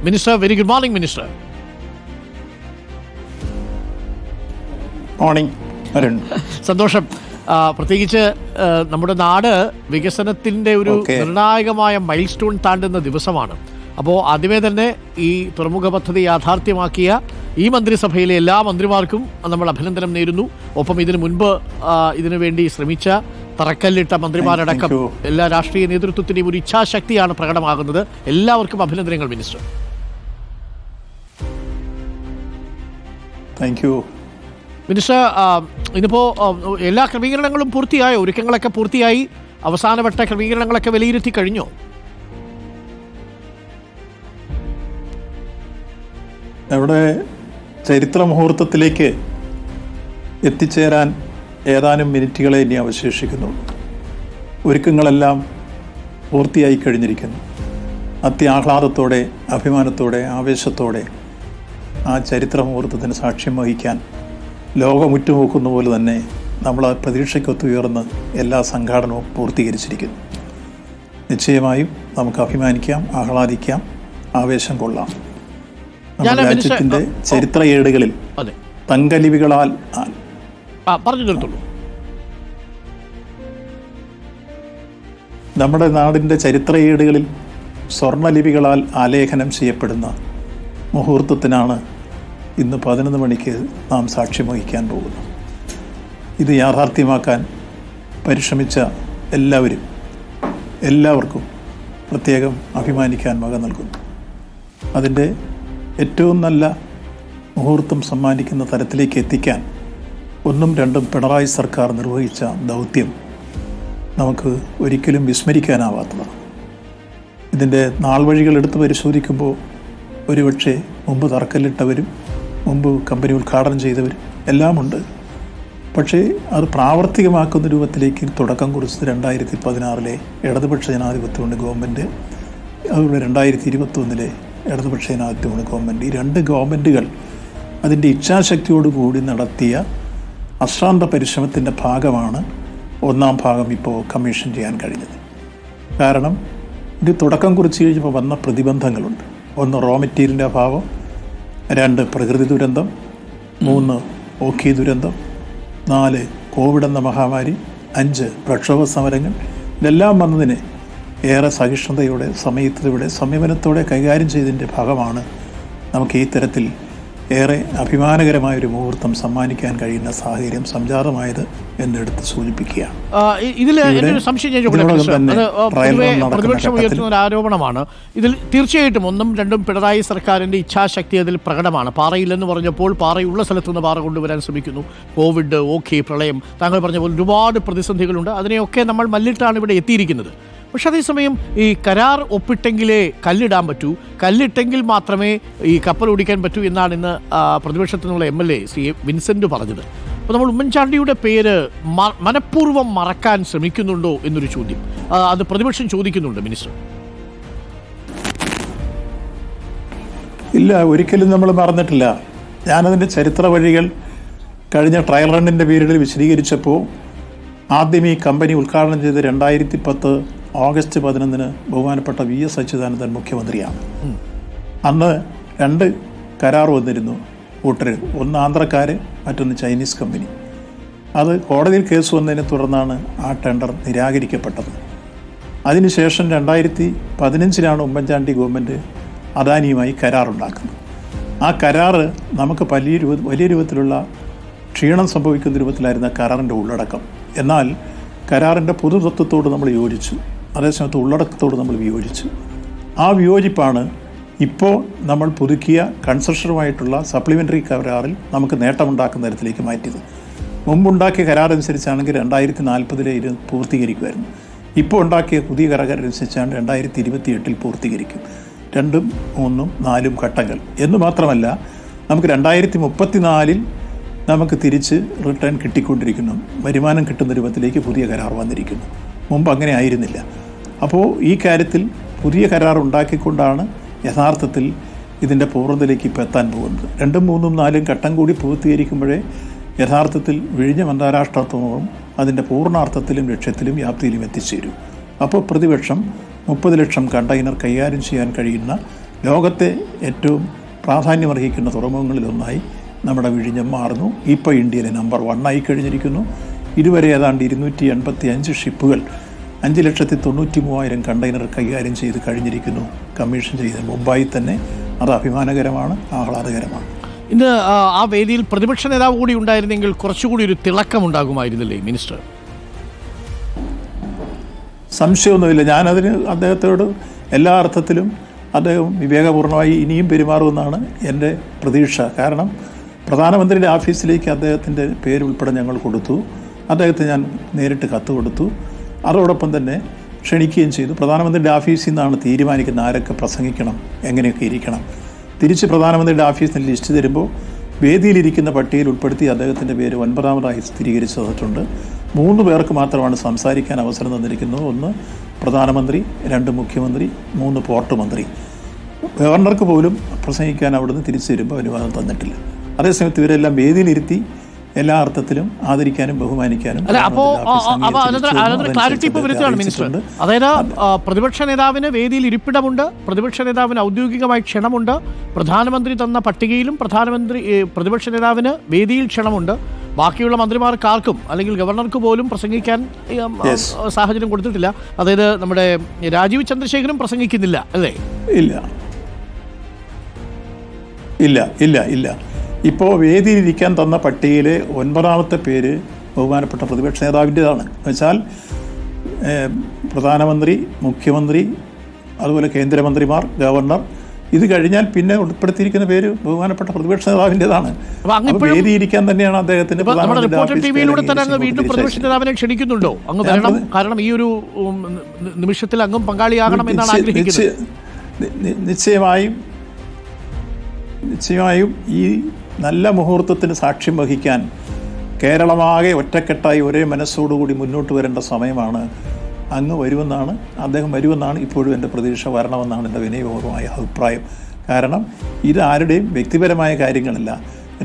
Minister, very good morning minister. Morning Arun. സന്തോഷം. പ്രത്യേകിച്ച് നമ്മുടെ നാട് വികസനത്തിൻ്റെ ഒരു നിർണായകമായ മൈൽ സ്റ്റോൺ താണ്ടുന്ന ദിവസമാണ്. അപ്പോൾ ആദ്യമേ തന്നെ ഈ തുറമുഖ പദ്ധതി യാഥാർത്ഥ്യമാക്കിയ ഈ മന്ത്രിസഭയിലെ എല്ലാ മന്ത്രിമാർക്കും നമ്മൾ അഭിനന്ദനം നേരുന്നു. ഒപ്പം ഇതിനു മുൻപ് ഇതിനു വേണ്ടി ശ്രമിച്ച തറക്കല്ലിട്ട മന്ത്രിമാരടക്കം എല്ലാ രാഷ്ട്രീയ നേതൃത്വത്തിൻ്റെയും ഒരു ഇച്ഛാശക്തിയാണ് പ്രകടമാകുന്നത്. എല്ലാവർക്കും അഭിനന്ദനങ്ങൾ മിനിസ്റ്റർ. Thank you minister. ഇതിപ്പോൾ എല്ലാ ക്രമീകരണങ്ങളും പൂർത്തിയായോ? ഒരുക്കങ്ങളൊക്കെ പൂർത്തിയായി? അവസാനവട്ട ക്രമീകരണങ്ങളൊക്കെ വിലയിരുത്തി കഴിഞ്ഞോ? നമ്മുടെ ചരിത്ര മുഹൂർത്തത്തിലേക്ക് എത്തിച്ചേരാൻ ഏതാനും മിനിറ്റുകളെ ഇനി അവശേഷിക്കുന്നു. ഒരുക്കങ്ങളെല്ലാം പൂർത്തിയായി കഴിഞ്ഞിരിക്കുന്നു. അത്യാഹ്ലാദത്തോടെ, അഭിമാനത്തോടെ, ആവേശത്തോടെ ആ ചരിത്ര മുഹൂർത്തത്തിന് സാക്ഷ്യം വഹിക്കാൻ ലോകമുറ്റുനോക്കുന്ന പോലെ തന്നെ നമ്മൾ പ്രതീക്ഷയ്ക്കൊത്തുയർന്ന് എല്ലാ സംഘാടനവും പൂർത്തീകരിച്ചിരിക്കുന്നു. നിശ്ചയമായും നമുക്ക് അഭിമാനിക്കാം, ആഹ്ലാദിക്കാം, ആവേശം കൊള്ളാം. നമ്മുടെ രാജ്യത്തിൻ്റെ ചരിത്ര ഏടുകളിൽ തങ്കലിപികളാൽ പറഞ്ഞു തീർത്തുള്ളൂ. നമ്മുടെ നാടിൻ്റെ ചരിത്ര ഏടുകളിൽ സ്വർണ്ണലിപികളാൽ ആലേഖനം ചെയ്യപ്പെടുന്ന മുഹൂർത്തത്തിനാണ് ഇന്ന് 11 മണിക്ക് നാം സാക്ഷ്യം വഹിക്കാൻ പോകുന്നു. ഇത് യാഥാർത്ഥ്യമാക്കാൻ പരിശ്രമിച്ച എല്ലാവർക്കും പ്രത്യേകം അഭിമാനിക്കാൻ വക നൽകുന്നു. അതിൻ്റെ ഏറ്റവും നല്ല മുഹൂർത്തം സമ്മാനിക്കുന്ന തരത്തിലേക്ക് എത്തിക്കാൻ 1ഉം 2ഉം പിണറായി സർക്കാർ നിർവഹിച്ച ദൗത്യം നമുക്ക് ഒരിക്കലും വിസ്മരിക്കാനാവാത്തതാണ്. ഇതിൻ്റെ നാൾവഴികൾ എടുത്ത് പരിശോധിക്കുമ്പോൾ ഒരുപക്ഷെ മുമ്പ് തറക്കല്ലിട്ടവരും മുമ്പ് കമ്പനി ഉദ്ഘാടനം ചെയ്തവരും എല്ലാമുണ്ട്. പക്ഷേ അത് പ്രാവർത്തികമാക്കുന്ന രൂപത്തിലേക്ക് തുടക്കം കുറിച്ചത് 2016 ഇടതുപക്ഷ ജനാധിപത്യമുണ്ട് ഗവൺമെൻറ്, അതുപോലെ 2021 ഇടതുപക്ഷ ജനാധിപത്യമുണ്ട് ഗവൺമെൻറ്. ഈ 2 ഗവൺമെൻറ്റുകൾ അതിൻ്റെ ഇച്ഛാശക്തിയോടുകൂടി നടത്തിയ അശ്രാന്ത പരിശ്രമത്തിൻ്റെ ഭാഗമാണ് 1ാം ഭാഗം ഇപ്പോൾ കമ്മീഷൻ ചെയ്യാൻ കഴിഞ്ഞത്. കാരണം ഇത് തുടക്കം കുറിച്ച് കഴിഞ്ഞപ്പോൾ വന്ന പ്രതിബന്ധങ്ങളുണ്ട്. 1 റോ മെറ്റീരിയലിൻ്റെ അഭാവം, 2 പ്രകൃതി ദുരന്തം, 3 ഓഖി ദുരന്തം, 4 കോവിഡ് എന്ന മഹാമാരി, 5 പ്രക്ഷോഭ സമരങ്ങൾ. ഇതെല്ലാം വന്നതിന് ഏറെ സഹിഷ്ണുതയോടെ, സമയത്തിലൂടെ, സംയമനത്തോടെ കൈകാര്യം ചെയ്തതിൻ്റെ ഭാഗമാണ് നമുക്ക് ഈ തരത്തിൽ ഏറെ അഭിമാനകരമായൊരു മുഹൂർത്തം സമ്മാനിക്കാൻ കഴിയുന്ന സാഹചര്യം സംജാതമായത് എന്നെടുത്ത് സൂചിപ്പിക്കുകയാണ്. പ്രതിപക്ഷം ഉയർത്തുന്ന ഒരു ആരോപണമാണ്. ഇതിൽ തീർച്ചയായിട്ടും 1ഉം 2ഉം പിണറായി സർക്കാരിൻ്റെ ഇച്ഛാശക്തി അതിൽ പ്രകടമാണ്. പാറയില്ലെന്ന് പറഞ്ഞപ്പോൾ പാറയുള്ള സ്ഥലത്തുനിന്ന് പാറ കൊണ്ടുവരാൻ ശ്രമിക്കുന്നു. കോവിഡ്, ഓഖി, പ്രളയം, താങ്കൾ പറഞ്ഞ പോലെ ഒരുപാട് പ്രതിസന്ധികളുണ്ട്. അതിനെയൊക്കെ നമ്മൾ മല്ലിട്ടാണ് ഇവിടെ എത്തിയിരിക്കുന്നത്. പക്ഷെ അതേസമയം ഈ കരാർ ഒപ്പിട്ടെങ്കിലേ കല്ലിടാൻ പറ്റൂ, കല്ലിട്ടെങ്കിൽ മാത്രമേ ഈ കപ്പൽ ഓടിക്കാൻ പറ്റൂ എന്നാണ് ഇന്ന് പ്രതിപക്ഷത്തു നിന്നുള്ള MLA ശ്രീ വിൻസെൻ്റ് പറഞ്ഞത്. അപ്പോൾ നമ്മൾ ഉമ്മൻചാണ്ടിയുടെ പേര് മനഃപൂർവ്വം മറക്കാൻ ശ്രമിക്കുന്നുണ്ടോ എന്നൊരു ചോദ്യം അത് പ്രതിപക്ഷം ചോദിക്കുന്നുണ്ട് മിനിസ്റ്റർ. ഇല്ല, ഒരിക്കലും നമ്മൾ മറന്നിട്ടില്ല. ഞാനതിൻ്റെ ചരിത്ര വഴികൾ കഴിഞ്ഞ ട്രയൽ റണ്ണിൻ്റെ പീരീഡിൽ വിശദീകരിച്ചപ്പോൾ ആദ്യം ഈ കമ്പനി ഉദ്ഘാടനം ചെയ്ത് 2010 ഓഗസ്റ്റ് 11 ബഹുമാനപ്പെട്ട VS അച്യുതാനന്ദൻ മുഖ്യമന്ത്രിയാണ്. അന്ന് 2 കരാർ വന്നിരുന്നു കൂട്ടരിൽ. 1 ആന്ധ്രക്കാർ, മറ്റൊന്ന് ചൈനീസ് കമ്പനി. അത് കോടതിയിൽ കേസ് വന്നതിനെ തുടർന്നാണ് ആ ടെൻഡർ നിരാകരിക്കപ്പെട്ടത്. അതിനുശേഷം 2015 ഉമ്മൻചാണ്ടി ഗവൺമെൻറ് അദാനിയുമായി കരാറുണ്ടാക്കുന്നത്. ആ കരാറ് നമുക്ക് വലിയ രൂപത്തിലുള്ള ക്ഷീണം സംഭവിക്കുന്ന രൂപത്തിലായിരുന്ന കരാറിൻ്റെ ഉള്ളടക്കം. എന്നാൽ കരാറിൻ്റെ പൊതുതത്വത്തോട് നമ്മൾ യോജിച്ചു, അതേസമയത്ത് ഉള്ളടക്കത്തോട് നമ്മൾ വിയോജിച്ചു. ആ വിയോജിപ്പാണ് ഇപ്പോൾ നമ്മൾ പുതുക്കിയ കൺസെഷനുമായിട്ടുള്ള സപ്ലിമെൻ്ററി കരാറിൽ നമുക്ക് നേട്ടമുണ്ടാക്കുന്ന തരത്തിലേക്ക് മാറ്റിയത്. മുമ്പുണ്ടാക്കിയ കരാറനുസരിച്ചാണെങ്കിൽ 2040 ഇത് പൂർത്തീകരിക്കുമായിരുന്നു. ഇപ്പോൾ ഉണ്ടാക്കിയ പുതിയ കരാറനുസരിച്ചാണ് 2028 പൂർത്തീകരിക്കും. 2ഉം 3ഉം 4ഉം ഘട്ടങ്ങൾ എന്ന് മാത്രമല്ല, നമുക്ക് 2034 നമുക്ക് തിരിച്ച് റിട്ടേൺ കിട്ടിക്കൊണ്ടിരിക്കുന്നു. വരുമാനം കിട്ടുന്ന രൂപത്തിലേക്ക് പുതിയ കരാർ വന്നിരിക്കുന്നു. മുമ്പ് അങ്ങനെ ആയിരുന്നില്ല. അപ്പോൾ ഈ കാര്യത്തിൽ പുതിയ കരാർ ഉണ്ടാക്കിക്കൊണ്ടാണ് യഥാർത്ഥത്തിൽ ഇതിൻ്റെ പൂർണ്ണതയിലേക്ക് ഇപ്പോൾ എത്താൻ പോകുന്നത്. 2ഉം 3ഉം 4ഉം ഘട്ടം കൂടി പൂർത്തീകരിക്കുമ്പോഴേ യഥാർത്ഥത്തിൽ വിഴിഞ്ഞം അന്താരാഷ്ട്ര തുറമുഖം അതിൻ്റെ പൂർണ്ണാർത്ഥത്തിലും ലക്ഷ്യത്തിലും വ്യാപ്തിയിലും എത്തിച്ചേരും. അപ്പോൾ പ്രതിപക്ഷം 30 ലക്ഷം കണ്ടെയ്നർ കൈകാര്യം ചെയ്യാൻ കഴിയുന്ന ലോകത്തെ ഏറ്റവും പ്രാധാന്യമർഹിക്കുന്ന തുറമുഖങ്ങളിലൊന്നായി നമ്മുടെ വിഴിഞ്ഞം മാറുന്നു. ഇപ്പോൾ ഇന്ത്യയിലെ നമ്പർ 1 ആയി കഴിഞ്ഞിരിക്കുന്നു. ഇതുവരെ ഏതാണ്ട് 285 ഷിപ്പുകൾ 5,93,000 കണ്ടെയ്നർ കൈകാര്യം ചെയ്ത് കഴിഞ്ഞിരിക്കുന്നു കമ്മീഷൻ ചെയ്ത് മുംബൈയിൽ തന്നെ. അത് അഭിമാനകരമാണ്, ആഹ്ലാദകരമാണ്. ഇന്ന് ആ വേദിയിൽ പ്രതിപക്ഷ നേതാവ് കൂടി ഉണ്ടായിരുന്നെങ്കിൽ കുറച്ചുകൂടി ഒരു തിളക്കമുണ്ടാകുമായിരുന്നില്ലേ മിനിസ്റ്റർ? സംശയമൊന്നുമില്ല. ഞാനതിന് അദ്ദേഹത്തോട് എല്ലാ അർത്ഥത്തിലും അദ്ദേഹം വിവേകപൂർണ്ണമായി ഇനിയും പെരുമാറുമെന്നാണ് എൻ്റെ പ്രതീക്ഷ. കാരണം പ്രധാനമന്ത്രിയുടെ ഓഫീസിലേക്ക് അദ്ദേഹത്തിൻ്റെ പേരുൾപ്പെടെ ഞങ്ങൾ കൊടുത്തു. അദ്ദേഹത്തെ ഞാൻ നേരിട്ട് കത്ത് കൊടുത്തു. അതോടൊപ്പം തന്നെ ക്ഷണിക്കുകയും ചെയ്തു. പ്രധാനമന്ത്രിയുടെ ഓഫീസിൽ നിന്നാണ് തീരുമാനിക്കുന്നത് ആരൊക്കെ പ്രസംഗിക്കണം, എങ്ങനെയൊക്കെ ഇരിക്കണം. തിരിച്ച് പ്രധാനമന്ത്രിയുടെ ഓഫീസിൽ നിന്ന് ലിസ്റ്റ് തരുമ്പോൾ വേദിയിലിരിക്കുന്ന പട്ടികയിൽ ഉൾപ്പെടുത്തി അദ്ദേഹത്തിൻ്റെ പേര് 9ാമതായി സ്ഥിരീകരിച്ചു തന്നിട്ടുണ്ട്. 3 പേർക്ക് മാത്രമാണ് സംസാരിക്കാൻ അവസരം തന്നിരിക്കുന്നത്. 1 പ്രധാനമന്ത്രി, 2 മുഖ്യമന്ത്രി, 3 പോർട്ട് മന്ത്രി. ഗവർണർക്ക് പോലും പ്രസംഗിക്കാൻ അവിടുന്ന് തിരിച്ചു വരുമ്പോൾ അനുവാദം തന്നിട്ടില്ല. അതേസമയത്ത് ഇവരെല്ലാം വേദിയിലിരുത്തി എല്ലാ അർത്ഥത്തിലും ആദരിക്കാനും ബഹുമാനിക്കാനും. ക്ലാരിറ്റി ഇപ്പോൾ വരുത്തുകയാണ് മിനിസ്റ്റർ. അതായത് പ്രതിപക്ഷ നേതാവിന് വേദിയിൽ ഇരിപ്പിടമുണ്ട്, പ്രതിപക്ഷ നേതാവിന് ഔദ്യോഗികമായി ക്ഷണമുണ്ട്, പ്രധാനമന്ത്രി തന്ന പട്ടികയിലും പ്രതിപക്ഷ നേതാവിന് വേദിയിൽ ക്ഷണമുണ്ട്. ബാക്കിയുള്ള മന്ത്രിമാർക്ക് ആർക്കും അല്ലെങ്കിൽ ഗവർണർക്ക് പോലും പ്രസംഗിക്കാൻ സാഹചര്യം കൊടുത്തിട്ടില്ല. അതായത് നമ്മുടെ രാജീവ് ചന്ദ്രശേഖരും പ്രസംഗിക്കുന്നില്ല അല്ലേ? ഇല്ല ഇല്ല ഇല്ല ഇല്ല ഇപ്പോൾ വേദിയിലിരിക്കാൻ തന്ന പട്ടികയിലെ 9ാമത്തെ പേര് ബഹുമാനപ്പെട്ട പ്രതിപക്ഷ നേതാവിൻ്റെതാണ്. എന്നുവെച്ചാൽ പ്രധാനമന്ത്രി, മുഖ്യമന്ത്രി, അതുപോലെ കേന്ദ്രമന്ത്രിമാർ, ഗവർണർ, ഇത് കഴിഞ്ഞാൽ പിന്നെ ഉൾപ്പെടുത്തിയിരിക്കുന്ന പേര് ബഹുമാനപ്പെട്ട പ്രതിപക്ഷ നേതാവിൻ്റെതാണ്. വേദിയിരിക്കാൻ തന്നെയാണ് അദ്ദേഹത്തിന്റെ പ്രതിപക്ഷ നേതാവിനെ ക്ഷണിക്കുന്നുണ്ടോ? അങ്ങ് വരണം, കാരണം ഈ ഒരു നിമിഷത്തിൽ അങ്ങും പങ്കാളിയാകണം എന്നാണ് ആഗ്രഹിക്കുന്നത്. നിശ്ചയമായും ഈ നല്ല മുഹൂർത്തത്തിന് സാക്ഷ്യം വഹിക്കാൻ കേരളമാകെ ഒറ്റക്കെട്ടായി ഒരേ മനസ്സോടുകൂടി മുന്നോട്ട് വരേണ്ട സമയമാണ്. അദ്ദേഹം വരുമെന്നാണ് ഇപ്പോഴും എൻ്റെ പ്രതീക്ഷ. വരണമെന്നാണ് എൻ്റെ വിനയപൂർവമായ അഭിപ്രായം. കാരണം ഇത് ആരുടെയും വ്യക്തിപരമായ കാര്യങ്ങളല്ല,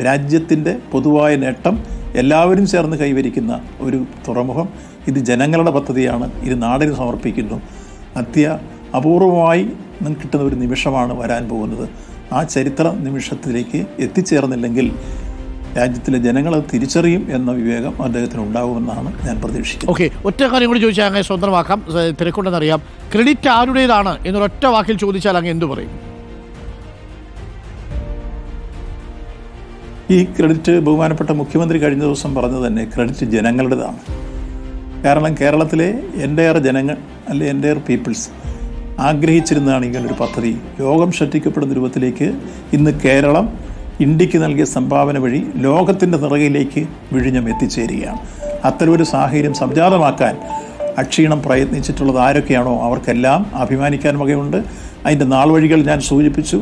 രാജ്യത്തിൻ്റെ പൊതുവായ നേട്ടം എല്ലാവരും ചേർന്ന് കൈവരിക്കുന്ന ഒരു തുറമുഖം. ഇത് ജനങ്ങളുടെ പദ്ധതിയാണ്. ഇത് നാടിന് സമർപ്പിക്കുന്നു. അപൂർവമായി കിട്ടുന്ന ഒരു നിമിഷമാണ് വരാൻ പോകുന്നത്. ആ ചരിത്ര നിമിഷത്തിലേക്ക് എത്തിച്ചേർന്നില്ലെങ്കിൽ രാജ്യത്തിലെ ജനങ്ങളത് തിരിച്ചറിയും എന്ന വിവേകം അദ്ദേഹത്തിന് ഉണ്ടാകുമെന്നാണ് ഞാൻ പ്രതീക്ഷിക്കുന്നത്. ഓക്കെ, ഒറ്റ കാര്യം കൂടി ചോദിച്ചാൽ അങ്ങനെ സ്വന്തമാക്കാം, തിരക്കുണ്ടെന്നറിയാം. ക്രെഡിറ്റ് ആരുടേതാണ് എന്നൊരൊറ്റ വാക്കിൽ ചോദിച്ചാൽ അങ്ങ് എന്തു പറയും? ഈ ക്രെഡിറ്റ് ബഹുമാനപ്പെട്ട മുഖ്യമന്ത്രി കഴിഞ്ഞ ദിവസം പറഞ്ഞു തന്നെ, ക്രെഡിറ്റ് ജനങ്ങളുടേതാണ്. കാരണം കേരളത്തിലെ എൻ്റയർ ജനങ്ങൾ അല്ലെ എൻ്റയർ പീപ്പിൾസ് ആഗ്രഹിച്ചിരുന്നതാണ് ഇങ്ങനൊരു പദ്ധതി. ലോകം ശ്രദ്ധിക്കപ്പെടുന്ന രൂപത്തിലേക്ക് ഇന്ന് കേരളം ഇന്ത്യക്ക് നൽകിയ സംഭാവന വഴി ലോകത്തിൻ്റെ നിറകിലേക്ക് വിഴിഞ്ഞം എത്തിച്ചേരുകയാണ്. അത്തരമൊരു സാഹചര്യം സംജാതമാക്കാൻ അക്ഷീണം പ്രയത്നിച്ചിട്ടുള്ളത് ആരൊക്കെയാണോ അവർക്കെല്ലാം അഭിമാനിക്കാൻ വകയുണ്ട്. അതിൻ്റെ നാൾ വഴികൾ ഞാൻ സൂചിപ്പിച്ചു.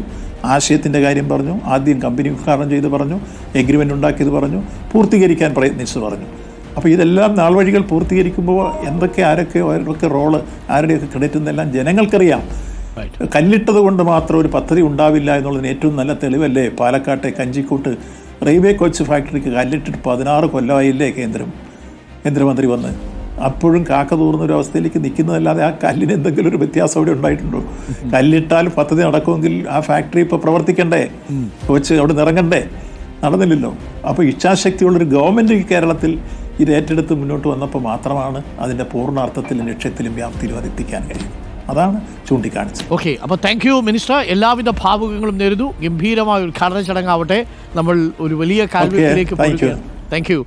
ആശയത്തിൻ്റെ കാര്യം പറഞ്ഞു, ആദ്യം കമ്പനി ഉദ്ഘാടനം ചെയ്ത് പറഞ്ഞു, എഗ്രിമെൻ്റ് ഉണ്ടാക്കിയത് പറഞ്ഞു, പൂർത്തീകരിക്കാൻ പ്രയത്നിച്ചു പറഞ്ഞു. അപ്പോൾ ഇതെല്ലാം നാൾ വഴികൾ പൂർത്തീകരിക്കുമ്പോൾ ആരൊക്കെ റോള്, ആരുടെയൊക്കെ ക്രെഡിറ്റ് എന്നെല്ലാം ജനങ്ങൾക്കറിയാം. കല്ലിട്ടത് കൊണ്ട് മാത്രം ഒരു പദ്ധതി ഉണ്ടാവില്ല എന്നുള്ളതിന് ഏറ്റവും നല്ല തെളിവല്ലേ പാലക്കാട്ടെ കഞ്ചിക്കോട്ട് റെയിൽവേ കോച്ച് ഫാക്ടറിക്ക് കല്ലിട്ടിട്ട് 16 കൊല്ലമായില്ലേ കേന്ദ്രമന്ത്രി വന്ന്. അപ്പോഴും കാക്ക തൂർന്നൊരവസ്ഥയിലേക്ക് നിൽക്കുന്നതല്ലാതെ ആ കല്ലിന് എന്തെങ്കിലും ഒരു വ്യത്യാസം അവിടെ ഉണ്ടായിട്ടുണ്ടോ? കല്ലിട്ടാൽ പദ്ധതി നടക്കുമെങ്കിൽ ആ ഫാക്ടറി ഇപ്പോൾ പ്രവർത്തിക്കണ്ടേ, കോച്ച് അവിടെ നിറങ്ങണ്ടേ? നടന്നില്ലല്ലോ. അപ്പോൾ ഇച്ഛാശക്തിയുള്ളൊരു ഗവൺമെൻറ് കേരളത്തിൽ ഇത് ഏറ്റെടുത്ത് മുന്നോട്ട് വന്നപ്പോൾ മാത്രമാണ് അതിൻ്റെ പൂർണ്ണാർത്ഥത്തിലും ലക്ഷ്യത്തിലും വ്യാപ്തിയിലും അത് എത്തിക്കാൻ കഴിയും. അതാണ് ചൂണ്ടിക്കാണിച്ചത്. ഓക്കെ, അപ്പോൾ താങ്ക് യു മിനിസ്റ്റർ. എല്ലാവിധ ഭാവുകങ്ങളും നേരുന്നു. ഗംഭീരമായ ഉദ്ഘാടന ചടങ്ങാവട്ടെ. നമ്മൾ ഒരു വലിയ കാൽവെട്ടിലേക്ക് പോവുകയാണ്. Thank you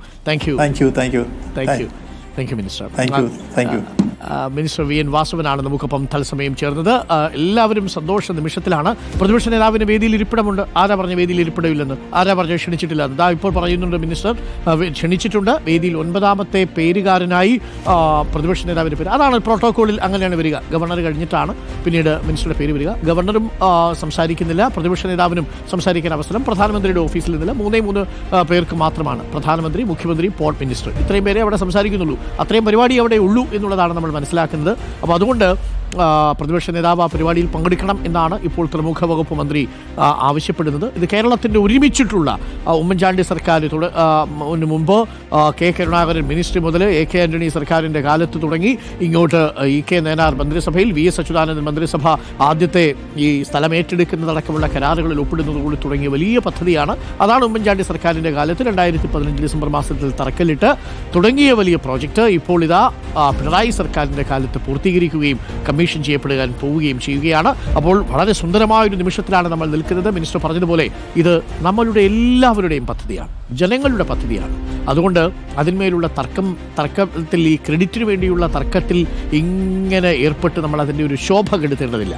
minister. Minister V N വാസവനാണ് നമുക്കൊപ്പം തത്സമയം ചേർന്നത്. എല്ലാവരും സന്തോഷ നിമിഷത്തിലാണ്. പ്രതിപക്ഷ നേതാവിന് വേദിയിൽ ഇരിപ്പിടമുണ്ട്. ആരാ പറഞ്ഞ വേദിയിൽ ഇരിപ്പിടമില്ലെന്ന്? ആരാ പറഞ്ഞ ക്ഷണിച്ചിട്ടില്ല? അതാ ഇപ്പോൾ പറയുന്നുണ്ട് മിനിസ്റ്റർ ക്ഷണിച്ചിട്ടുണ്ട്. വേദിയിൽ 9ാമത്തെ പേരുകാരനായി പ്രതിപക്ഷ നേതാവിൻ്റെ പേര്. അതാണ് പ്രോട്ടോക്കോളിൽ, അങ്ങനെയാണ് വരിക. ഗവർണർ കഴിഞ്ഞിട്ടാണ് പിന്നീട് മിനിസ്റ്ററുടെ പേര് വരിക. ഗവർണറും സംസാരിക്കുന്നില്ല, പ്രതിപക്ഷ നേതാവിനും സംസാരിക്കാൻ അവസരം പ്രധാനമന്ത്രിയുടെ ഓഫീസിൽ നിന്നില്ല. 3 പേർക്ക് മാത്രമാണ്, പ്രധാനമന്ത്രി, മുഖ്യമന്ത്രി, പോർട്ട് മിനിസ്റ്റർ. ഇത്രയും പേരെ അവിടെ സംസാരിക്കുന്നുള്ളൂ. അത്രയും പരിപാടി അവിടെ ഉള്ളൂ എന്നുള്ളതാണ് നമ്മൾ മനസ്സിലാക്കുന്നത്. അപ്പോൾ അതുകൊണ്ട് പ്രതിപക്ഷ നേതാവ് ആ പരിപാടിയിൽ പങ്കെടുക്കണം എന്നാണ് ഇപ്പോൾ തുറമുഖ വകുപ്പ് മന്ത്രി ആവശ്യപ്പെടുന്നത്. ഇത് കേരളത്തിൻ്റെ ഒരുമിച്ചിട്ടുള്ള ഉമ്മൻചാണ്ടി സർക്കാർ മുമ്പ് കെ കരുണാകരൻ മിനിസ്ട്രി മുതൽ എ കെ ആന്റണി സർക്കാരിൻ്റെ കാലത്ത് തുടങ്ങി ഇങ്ങോട്ട് ഇ കെ നയനാർ മന്ത്രിസഭയിൽ വി എസ് അച്യുതാനന്ദൻ മന്ത്രിസഭ ആദ്യത്തെ ഈ സ്ഥലം ഏറ്റെടുക്കുന്നതടക്കമുള്ള കരാറുകളിൽ ഒപ്പിടുന്നതുകൂടി തുടങ്ങിയ വലിയ പദ്ധതിയാണ്. അതാണ് ഉമ്മൻചാണ്ടി സർക്കാരിൻ്റെ കാലത്ത് 2015 ഡിസംബർ മാസത്തിൽ തറക്കല്ലിട്ട് തുടങ്ങിയ വലിയ പ്രോജക്റ്റ് ഇപ്പോൾ ഇതാ പിണറായി സർക്കാരിൻ്റെ കാലത്ത് പൂർത്തീകരിക്കുകയും കമ്മീഷൻ ചെയ്യപ്പെടുവാൻ പോവുകയും ചെയ്യുകയാണ്. അപ്പോൾ വളരെ സുന്ദരമായൊരു നിമിഷത്തിലാണ് നമ്മൾ നിൽക്കുന്നത്. മിനിസ്റ്റർ പറഞ്ഞതുപോലെ ഇത് നമ്മളുടെ എല്ലാവരുടെയും പദ്ധതിയാണ്, ജനങ്ങളുടെ പദ്ധതിയാണ്. അതുകൊണ്ട് അതിന്മേലുള്ള തർക്കത്തിൽ ഈ ക്രെഡിറ്റിന് വേണ്ടിയുള്ള തർക്കത്തിൽ ഇങ്ങനെ ഏർപ്പെട്ട് നമ്മൾ അതിൻ്റെ ഒരു ശോഭ കെടുത്തേണ്ടതില്ല.